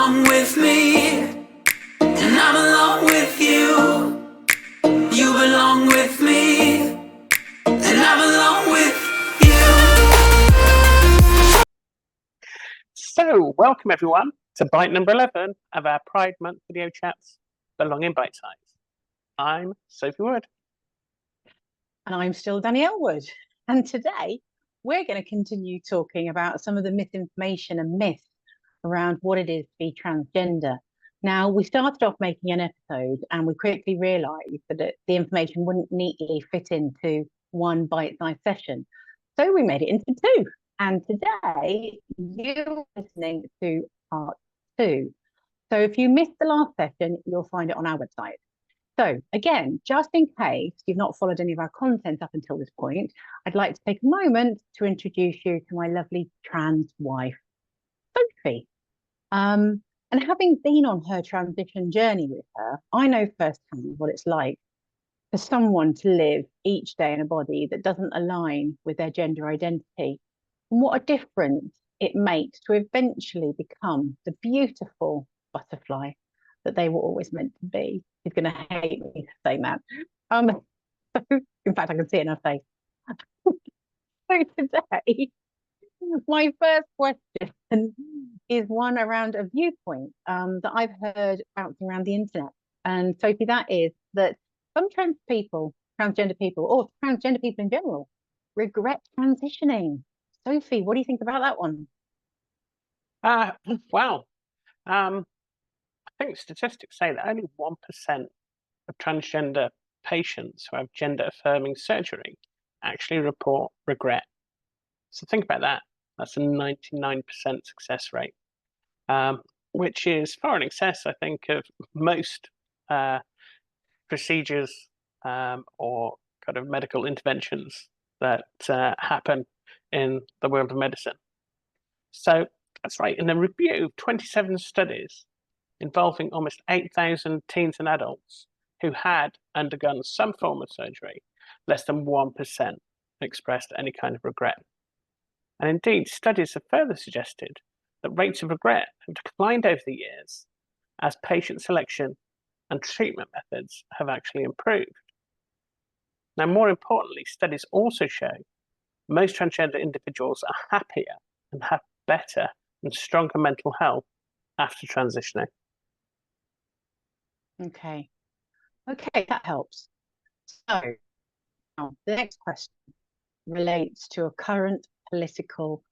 belong with me, and I belong with you. You belong with me, and I belong with you. So, welcome everyone to bite number 11 of our Pride Month video chats, Belong in Bite Size. I'm Sophie Wood. And I'm still Danielle Wood. And today we're going to continue talking about some of the misinformation and myths around what it is to be transgender. Now, we started off making an episode and we quickly realised that the information wouldn't neatly fit into one bite-sized session. So we made it into two. And today you're listening to part 2. So if you missed the last session, you'll find it on our website. So again, just in case you've not followed any of our content up until this point, I'd like to take a moment to introduce you to my lovely trans wife, Sophie. And having been on her transition journey with her, I know firsthand what it's like for someone to live each day in a body that doesn't align with their gender identity, and what a difference it makes to eventually become the beautiful butterfly that they were always meant to be. She's going to hate me for saying that. In fact, I can see it in her face. So today, my first question is one around a viewpoint that I've heard bouncing around the internet. And Sophie, that is that some transgender people, or transgender people in general, regret transitioning. Sophie, what do you think about that one? Wow. I think statistics say that only 1% of transgender patients who have gender-affirming surgery actually report regret. So think about that. That's a 99% success rate, which is far in excess, I think, of most procedures or kind of medical interventions that happen in the world of medicine. So that's right. In a review of 27 studies involving almost 8,000 teens and adults who had undergone some form of surgery, less than 1% expressed any kind of regret. And indeed, studies have further suggested that rates of regret have declined over the years as patient selection and treatment methods have actually improved. Now, more importantly, studies also show most transgender individuals are happier and have better and stronger mental health after transitioning. Okay, that helps. So now the next question relates to a current political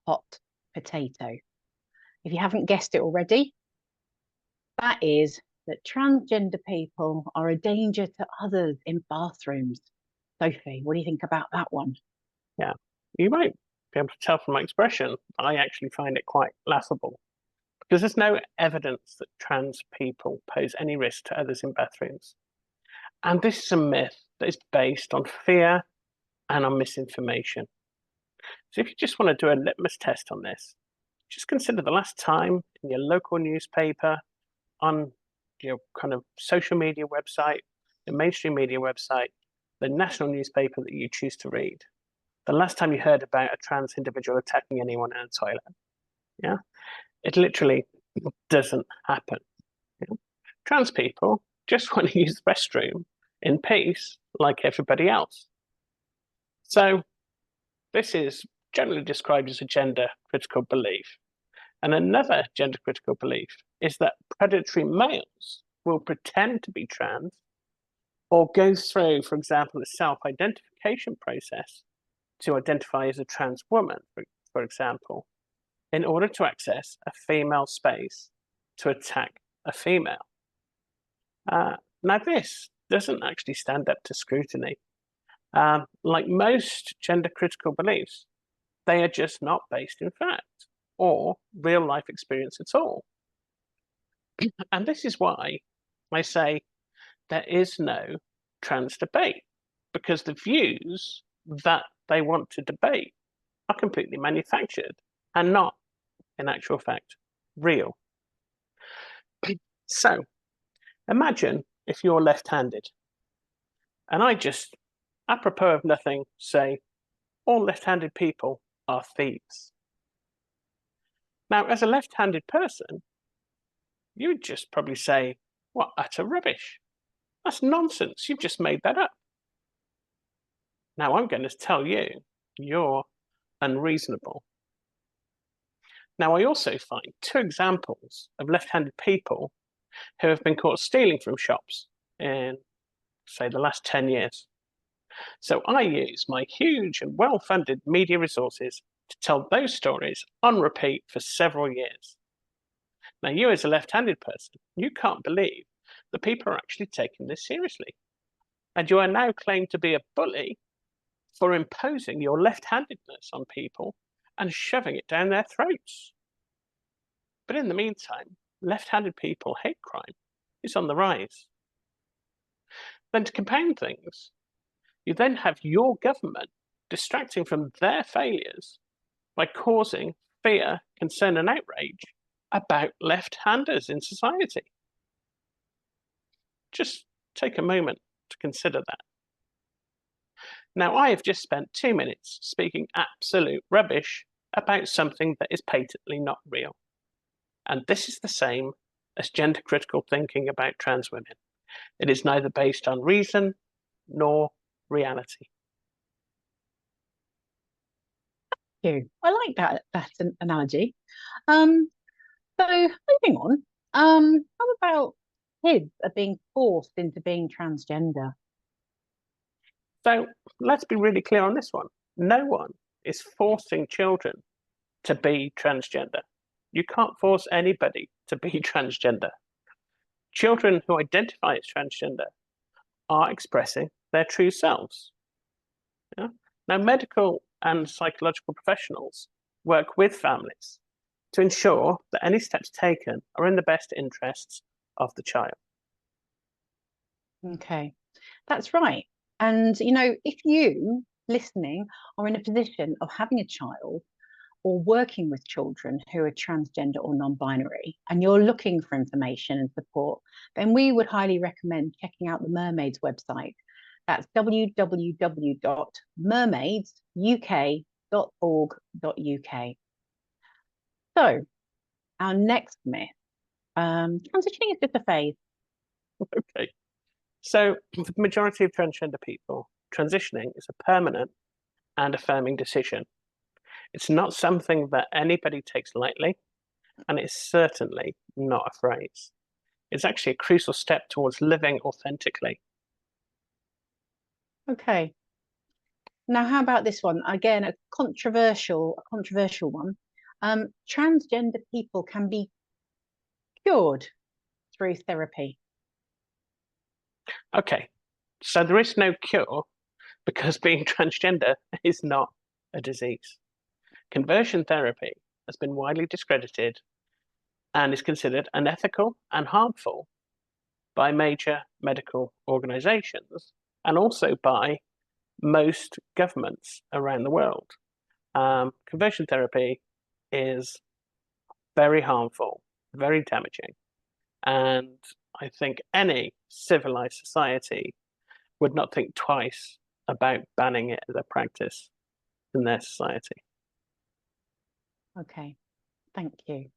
hot potato. If you haven't guessed it already, that is that transgender people are a danger to others in bathrooms. Sophie, what do you think about that one? Yeah, you might be able to tell from my expression, I actually find it quite laughable because there's no evidence that trans people pose any risk to others in bathrooms. And this is a myth that is based on fear and on misinformation. So if you just want to do a litmus test on this, just consider the last time in your local newspaper, on your kind of social media website, the mainstream media website, the national newspaper that you choose to read, the last time you heard about a trans individual attacking anyone in a toilet. Yeah, it literally doesn't happen. Yeah? Trans people just want to use the restroom in peace like everybody else. So this is generally described as a gender critical belief. And another gender critical belief is that predatory males will pretend to be trans or go through, for example, a self-identification process to identify as a trans woman, for example, in order to access a female space to attack a female. Now, this doesn't actually stand up to scrutiny. Like most gender critical beliefs, they are just not based in fact or real life experience at all. And this is why I say there is no trans debate, because the views that they want to debate are completely manufactured and not, in actual fact, real. So imagine if you're left-handed and I just, apropos of nothing, say all left-handed people are thieves. Now, as a left-handed person, you would just probably say, "What utter rubbish. That's nonsense. You've just made that up." Now I'm going to tell you, you're unreasonable. Now, I also find 2 examples of left-handed people who have been caught stealing from shops in, say, the last 10 years. So I use my huge and well-funded media resources to tell those stories on repeat for several years. Now, you as a left-handed person, you can't believe that people are actually taking this seriously. And you are now claimed to be a bully for imposing your left-handedness on people and shoving it down their throats. But in the meantime, left-handed people hate crime is on the rise. Then to compound things, you then have your government distracting from their failures by causing fear, concern and outrage about left-handers in society. Just take a moment to consider that. Now, I have just spent 2 minutes speaking absolute rubbish about something that is patently not real. And this is the same as gender critical thinking about trans women. It is neither based on reason nor reality. Thank you. I like that analogy. So moving on, how about kids are being forced into being transgender? So let's be really clear on this one. No one is forcing children to be transgender. You can't force anybody to be transgender. Children who identify as transgender are expressing their true selves. Yeah? Now, medical and psychological professionals work with families to ensure that any steps taken are in the best interests of the child. Okay, that's right. And, you know, if you listening are in a position of having a child or working with children who are transgender or non-binary, and you're looking for information and support, then we would highly recommend checking out the Mermaids website. That's www.mermaidsuk.org.uk. So, our next myth, transitioning is just a phase. Okay. So, for the majority of transgender people, transitioning is a permanent and affirming decision. It's not something that anybody takes lightly, and it's certainly not a phrase. It's actually a crucial step towards living authentically. Okay. Now, how about this one? Again, a controversial one. Transgender people can be cured through therapy. Okay, so there is no cure because being transgender is not a disease. Conversion therapy has been widely discredited and is considered unethical and harmful by major medical organizations and also by most governments around the world. Conversion therapy is very harmful, very damaging, and I think any civilized society would not think twice about banning it as a practice in their society. Okay, thank you.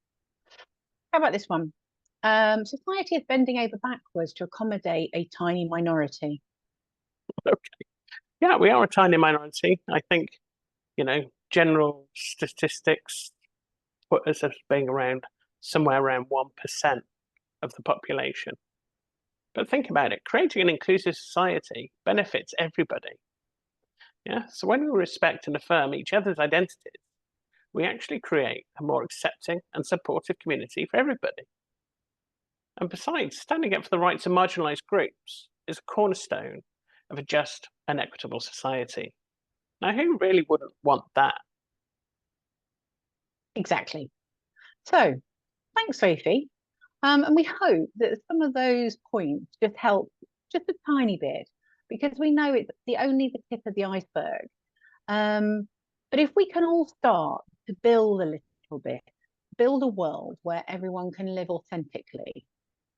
How about this one? Society is bending over backwards to accommodate a tiny minority. Okay. Yeah, we are a tiny minority. I think, general statistics put us as being somewhere around 1% of the population. But think about it, creating an inclusive society benefits everybody. Yeah. So when we respect and affirm each other's identities, we actually create a more accepting and supportive community for everybody. And besides, standing up for the rights of marginalized groups is a cornerstone of a just and equitable society. Now, who really wouldn't want that? Exactly. So, thanks, Sophie. And we hope that some of those points just help just a tiny bit, because we know it's only the tip of the iceberg. But if we can all start to build a little bit, build a world where everyone can live authentically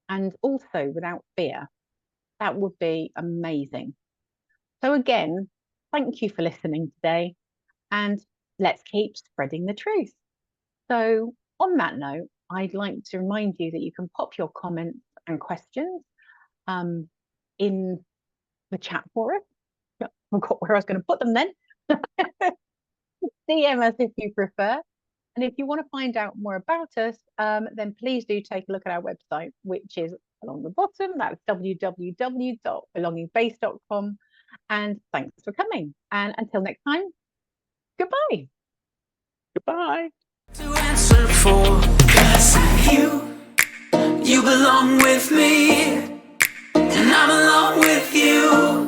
and also without fear, that would be amazing. So again, thank you for listening today, and let's keep spreading the truth. So on that note, I'd like to remind you that you can pop your comments and questions in the chat for us. I forgot where I was going to put them then. DM us if you prefer. And if you want to find out more about us, then please do take a look at our website, which is along the bottom. That's www.belongingbase.com. And thanks for coming. And until next time, goodbye. Goodbye. To answer for, 'cause you belong with me, and I belong with you.